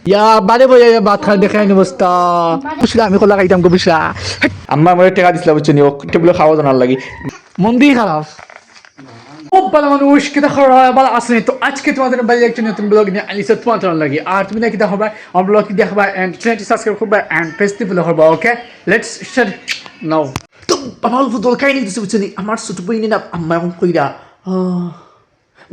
ইয়া বারে বইয়া ভাত খাই দেখাই অবস্থা বুঝলা আমি কলা খাইতাম গো বুঝলা আম্মা আমার টাকা দিছিল বুঝছনি ও টেবিলে খাওয়া জানার লাগি মন দিয়ে খারাপ খুব ভালো মানুষ কিতা খাওয়া ভালো আসেনি তো আজকে তোমাদের বাইরে একটা নতুন ব্লগ নিয়ে আলিসা তোমাদের লাগি আর তুমি না কিতা হবে আমার ব্লগ কি দেখবা এন্ড চ্যানেলটি সাবস্ক্রাইব করবা এন্ড পেজটি ফলো করবা ওকে লেটস স্টার্ট নাও তো বাবা ফুটবল খাই নিতেছে বুঝছনি আমার ছোট বই না আম্মা এখন কইরা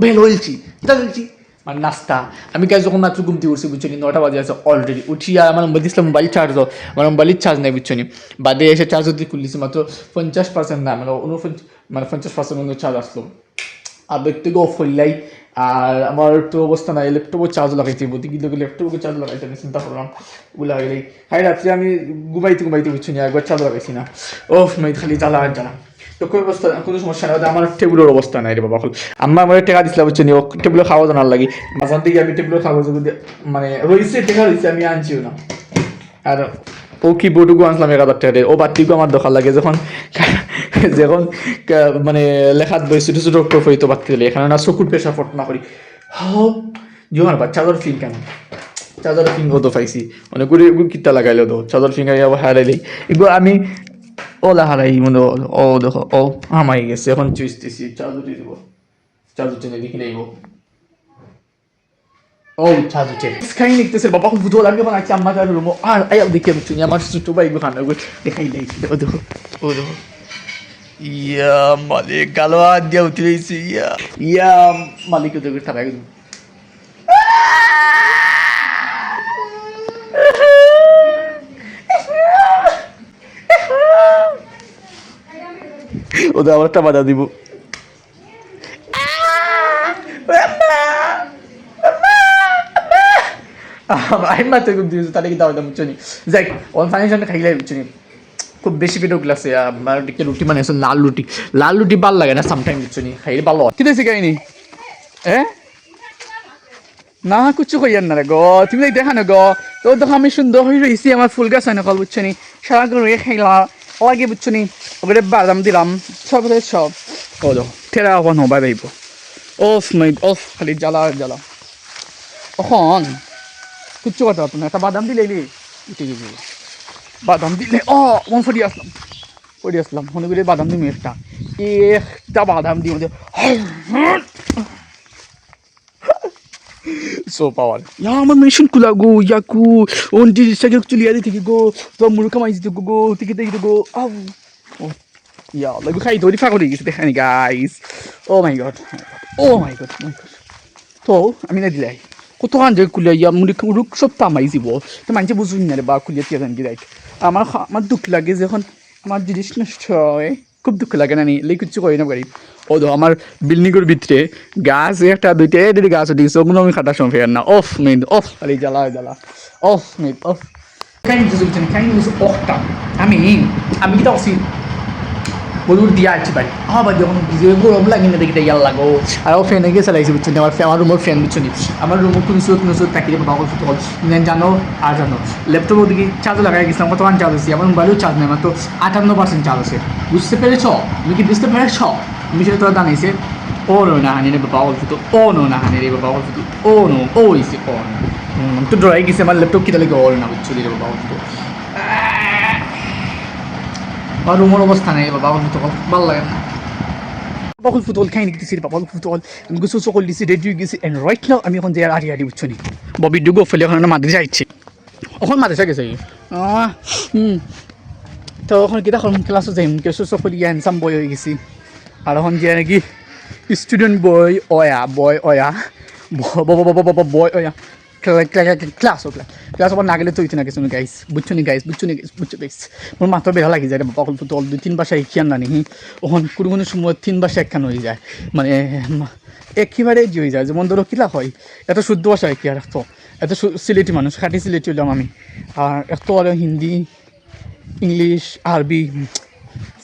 বেল হইলছি কিতা হইলছি মানে নাস্তা আমি কাজ যখন মাত্র ঘুমতে উঠছি বুঝছি 9টা বাজে আছে অলরেডি উঠিয়া আমার মোবাইল দিয়েছিলাম মোবাইল চার্জ আমার মোবাইলের চার্জ নেই বুঝছি বাদে এসে চার্জ দিয়ে খুলছি মাত্র 50% না মানে 50% মতো চার্জ আসলো আর থেকে অফ হইলাই আর আমার তো অবস্থা নাই ল্যাপটপও চার্জ লাগাইছি বলতে কিন্তু ল্যাপটপও চার্জ লাগাইতে আমি চিন্তা করলাম ওগুলো লাগাইলাই হাই রাত্রে আমি ঘুমাইতে বুঝছি না একবার চার্জ লাগাইছি না ও মেয়ে খালি জ্বালা আর জ্বালা তো কোনো অবস্থা কোনো সমস্যা নাই আমার টেবিলের অবস্থা নাই রে বাবা আম্মা আমার টাকা দিছিল বুঝছেন ও টেবিলে খাওয়া জানার লাগি মাঝান থেকে আমি টেবিলে খাওয়া মানে রয়েছে টাকা রয়েছে আমি আনছিও না আর ও কি বোর্ডুকু আনছিলাম 1000 টাকা ও বাতিকু আমার দরকার লাগে যখন মানে লেখাত বই ছোটো ছোটো অক্ষর হইতো বাতি দিলে এখানে না চকুর পেশা ফট না করি যখন বা চাদর ফিং কেন চাদর ফিং তো পাইছি অনেক করে এগুলো কিতা লাগাইলো তো চাদর ফিং আবার হারাইলেই এগুলো আমি ওলা হারাই মনে ও দেখো ও হামাই গেছে এখন চুইতেছি চাদর দিয়ে দেবো চাদর টেনে লিখে নেইব ও চাদর টেনে খাই লিখতেছে বাবা ফুটবল আমি যখন আছি আম্মা চাদর রুমো আর আয়াও দেখে বুঝছি আমার ছোট ভাই খানা দেখাই লাগছে ও দেখো ইয়া মালিক গালো হাত দিয়া উঠে রয়েছে ইয়া মালিক দেখো তারা একদম ওদের আবার একটা বাধা দিব আইমা তো খুব দিয়েছে তাহলে কি দাও বুঝছো নি যাই ওর ফাইনাল খাইলে বুঝছো নি খুব বেশি পেটও গ্লাসে আমার দিকে রুটি মানে লাল রুটি ভাল লাগে না সামটাইম বুঝছো নি খাইলে ভালো কি দিয়েছে কাহিনি না কিছু কইয়ার না রে গো তুমি দেখা না গো তো দেখো আমি সুন্দর হয়ে রয়েছি আমার ফুল গাছ হয় না কল বুঝছো নি সারা করে খাইলা লাগে বুঝছো নি ওগুলো বাদাম দিলাম সব ও দেখো ঠেরা এখন হবা যাইব অফ খালি জ্বালা এখন কিচ্ছু কথা হতো না একটা বাদাম দিলে উঠে গেছিল বাদাম দিলে মন ফরি আসলাম মনে করি বাদাম দিই একটা বাদাম দিই সো পাওয়ার আমার মেশিন কুলা গো ইয়াকু ওন জিনিসটাকে চলিয়া দিতে গো তো মুরুকা মাইছি তো গো থেকে গো ইয়া লাগু খাই ধরি ফাঁক হয়ে গেছে দেখানি গাইস ও মাই গড তো আমি না দিলাই কত খান যে কুলিয়া ইয়া মুরুক সব তামাই যাব তো মানুষে বুঝুন না রে বা কুলিয়া তিয়ান গিরাই আমার দুঃখ লাগে যখন আমার জিনিস নষ্ট হয় খুব দুঃখ লাগে না নি লে কিছু করি না পারি ও তো আমার বিল্ডিংয়ের ভিতরে গাছ একটা দুইটা এদের গাছ উঠে গেছে ওগুলো আমি খাটার সময় ফেরার না অফ খালি জ্বালা অফ খাই অফটা আমি কি করছি বলুন দিয়া আছি ভাই ভাই যখন গরম লাগে না দেখি ইয়ার লাগো আর ফ্যানে গিয়ে চালাইছি বুঝছেন আমার রুমের ফ্যান বুঝছেন আমার রুমে কোনো সুত থাকি বাবা ফুটবল জানো আর জানো ল্যাপটপের দিকে চার্জ লাগাই গেছিলাম কতক্ষণ চার্জ আছে আমার মোবাইলেও চার্জ নেই মাত্র 58% চার্জ আছে বুঝতে পেরেছ তুমি কি বুঝতে পেরেছ আমি সেটা তোরা জানাইছে ও নো না হানি রে বাবা ফুটো ও নো না হানি রে বাবা ফুটো ও নো ও ইসে ও তো ডরাই গেছে আমার ল্যাপটপ কিতা লাগে ও না বুঝছো রে বাবা ফুটো আর রুমের অবস্থা নেই বাবা ফুটবল ভালো লাগে না বাবা ফুটবল খাই নিতেছি বাবা ফুটবল আমি গোসল সকল দিছি রেডি হয়ে গেছি এন্ড রাইট নাও আমি এখন যে আড়ি বুঝছো নি ববি ডুগো ফেলে এখন মাদ্রাসা যাইছি এখন মাদ্রাসা গেছে তো এখন কিতা এখন ক্লাসে যাইম কেসো সকল হ্যান্ডসাম বয় হয়ে গেছি আর এখন যে নাকি স্টুডেন্ট বয় অয়া বয় অয়া ক্লাস আবার না গেলে তো ইতি না কিছু গাইস বুঝছো নি গাইস মোর মাথা বেড়া লাগি যায় বাবা ফুটবল 2-3 ভাষা শিখিয়ান না নি ওখান কোনো সময় 3 ভাষা একখান হয়ে যায় মানে একেবারে যে হয়ে যায় যেমন ধরো কিলা হয় এত শুদ্ধ ভাষা কি আর এত সিলেটি মানুষ খাঁটি সিলেটি হলাম আমি আর এত আর হিন্দি ইংলিশ আরবি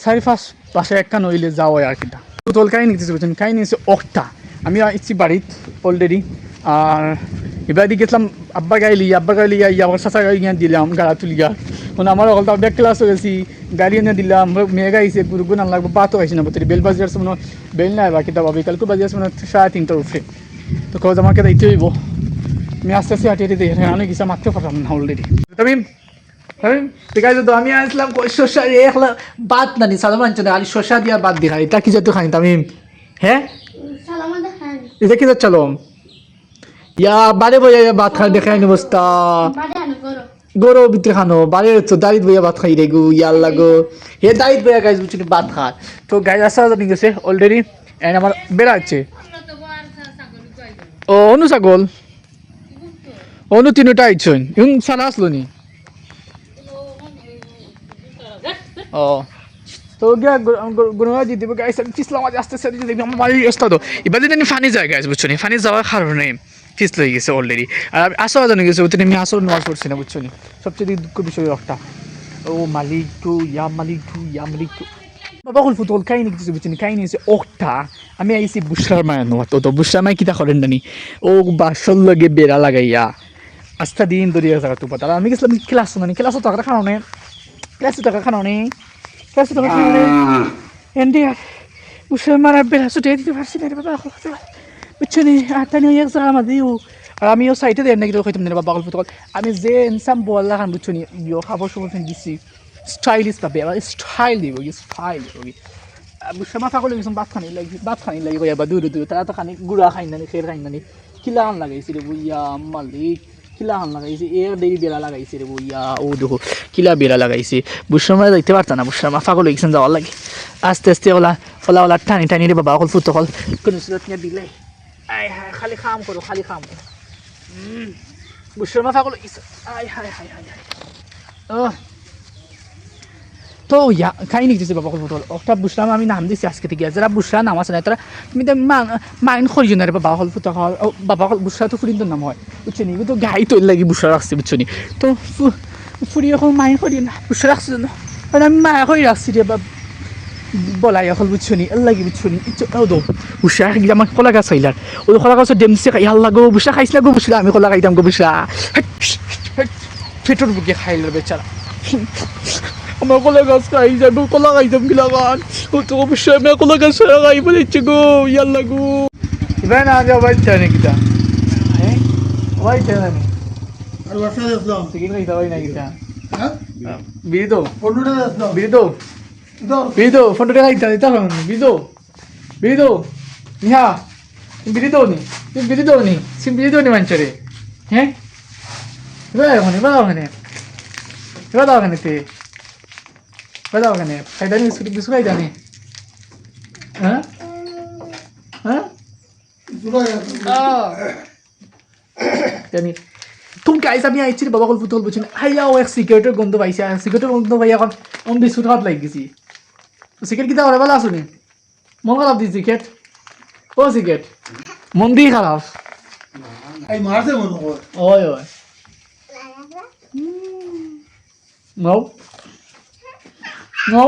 4-5 ভাষা একখান হইলে যাও আর কিটা ফুটবল খাই নিতেছে বুঝছেন খাই নিয়েছে অকটা আমি ইচ্ছি বাড়িত অলরেডি আর এবার দিকে গেছিলাম আব্বা গাইলি আমার চাচা গাড়ি গিয়ে দিলাম গাড়া তুলিয়া মানে আমার অকলটা ব্যাক ক্লাস হয়ে গেছি গাড়ি এনে দিলাম মেয়ে গাইছে গুরুগুন লাগবো বাতও হয়েছে না বলতে বেল বাজি আসছে মনে বেল নাই বা কিতা বিকালকে বাজি আসছে মানে 3:30 উঠে তো খোঁজ আমাকে দায়িত্ব হইব আমি আস্তে আস্তে হাঁটিয়ে দিতে অনেক কিছু মারতে পারলাম না অলরেডি তবে ঠিক আছে তো আমি আসলাম শসা একলা বাদ নানি সালাম আনছো না খালি শসা দিয়া বাদ দি খাই এটা কি যেত খাই আমি হ্যাঁ এটা কি যাচ্ছিল ইয়া বারে বইয়া ভাত খাই দেখাই অবস্থা গরো ভিতরে খানো বারে তো দাঁড়িয়ে বইয়া ভাত খাই রে গো ইয়ার লাগো হে দাঁড়িয়ে বইয়া গাইজ বুঝছি ভাত খায় তো গাইজ আসা জানি গেছে অলরেডি এন্ড আমার বেড়া আছে ও অনু ছাগল অনু তিনটা আইছন ইউং সানা আসলো নি ও তো গিয়া গুণরাজি দিব গাইস পিছলাম আজ আস্তে আস্তে দেখবি আমার বাড়ির রাস্তা তো এবার যদি আমি ফানি যাই গাইস বুঝছো নি ফানি যাওয়ার কারণে পিছ লয়ে গেছে অলরেডি আর আমি আসা জানি গেছে ওতে আমি আসর নোয়াজ করছি না বুঝছো নি সবচেয়ে দুঃখ বিষয় একটা ও মালিক টু ইয়া মালিক টু ইয়া মালিক টু বাবা কল ফুটবল কাহিনী কিছু বুঝছো নি কাহিনী হচ্ছে ওটা আমি আইছি বুশরার মায়ের নোয়া তো বুশরার মায় কিতা করেন নানি ও বাসর লগে বেড়া লাগাইয়া আস্থা দিন দরিয়া জায়গা তো পাতা আমি গেছিলাম ক্লাস মানে ক্লাসও টাকা খানো নে ক্লাসও টাকা খানো নে ক্লাসও টাকা খানো নে এন্ডি বুশরার মারা বেড়া সুটে দিতে পারছি না রে বাবা বুঝছো নি আটটা নিয়ে এক জায়গা মাঝে আর আমিও সাইটে দেন নাকি কইতাম না বাবা গল্প তো আমি যে ইনসাম বললা খান বুঝছো নি ইয়ো খাবার সময় দিছি স্টাইলিশ পাবে আবার স্টাইল দিব স্টাইল দিব বুঝছো মাথা করলে কিছু ভাত খানি লাগি কইয়া বা দূরে দূরে তারা তো খানি গুড়া খাই নানি খের খাই নানি কিলা খান লাগাইছি রে বুইয়া মালিক কিলা খান লাগাইছি এর দেবী বেলা লাগাইছি রে বুইয়া ও দেখো কিলা বেলা লাগাইছি বুঝছো মারা দেখতে পারতা না বুঝছো মাথা করলে কিছু যাওয়ার লাগে আস্তে আস্তে ওলা টানি টানি রে বাবা কল ফুটো কল কোনো সুরত নিয়ে দিলে আয় হায় খালি খাম করো খালি খাম বুঝছো মাথা করলে আয় হায় হায় হায় তো ইয়া খাই নি দিছে বাবা কল ফুটো একটা বুঝলাম আমি নাম দিছি আজকে থেকে যারা বুঝরা নাম আছে না তারা তুমি তো মাইন করিও না রে বাবা কল ফুটো বাবা কল বুঝরা তো ফুরিন্দর নাম হয় বুঝছো নি তো গাই তৈরি লাগি বুঝরা রাখছি বুঝছো নি তো ফুরি এখন মাইন করিও না বুঝরা রাখছি না কারণ আমি মায়া করে রাখছি রে বাবা বলাই এখন বুঝছো নি লাগি বুঝছো নি ও দো বুঝরা গিয়ে আমার কলা গাছ খাইলার ও কলা গাছ ডেমসে খাই আল্লাহ গো বুঝরা খাইছ না গো বুঝলা আমি কলা খাইতাম গো বুঝরা পেটর বুকে খাইলার বেচারা আমার কলা গাছ খাই যাবো কলা খাইতাম গিলা গান ও তো অবশ্যই আমি কলা গাছ খাই বলেছি গো ইয়াল্লা গো এবার না যাও ভাই চাই নাকি তা হ্যাঁ ভাই চাই না আর বাসা আসলাম চিকেন খাইতা ভাই নাকি তা হ্যাঁ বিড়ি তো ফোনটা আসলাম বিড়ি তো ফোনটা খাইতা দিতা বিড়ি তো নিহা তুমি বিড়ি দাও নি সিম বিড়ি দাও নি মানছরে হ্যাঁ এবার ওখানে তে बताओ कने फायदा नहीं बिस्कुट खाई जाने हाँ हाँ जानी तुम क्या ऐसा भी आई चीज़ बाबा को फुटबॉल बुझे हाय यार वो एक सिगरेटर गंदो भाई से सिगरेटर गंदो भाई यार हम बिस्कुट हाथ लग गई सिगरेट कितना हो रहा है वाला सुने मन खराब दी सिगरेट ओ सिगरेट मन दी खराब आई मार से मन ओए नो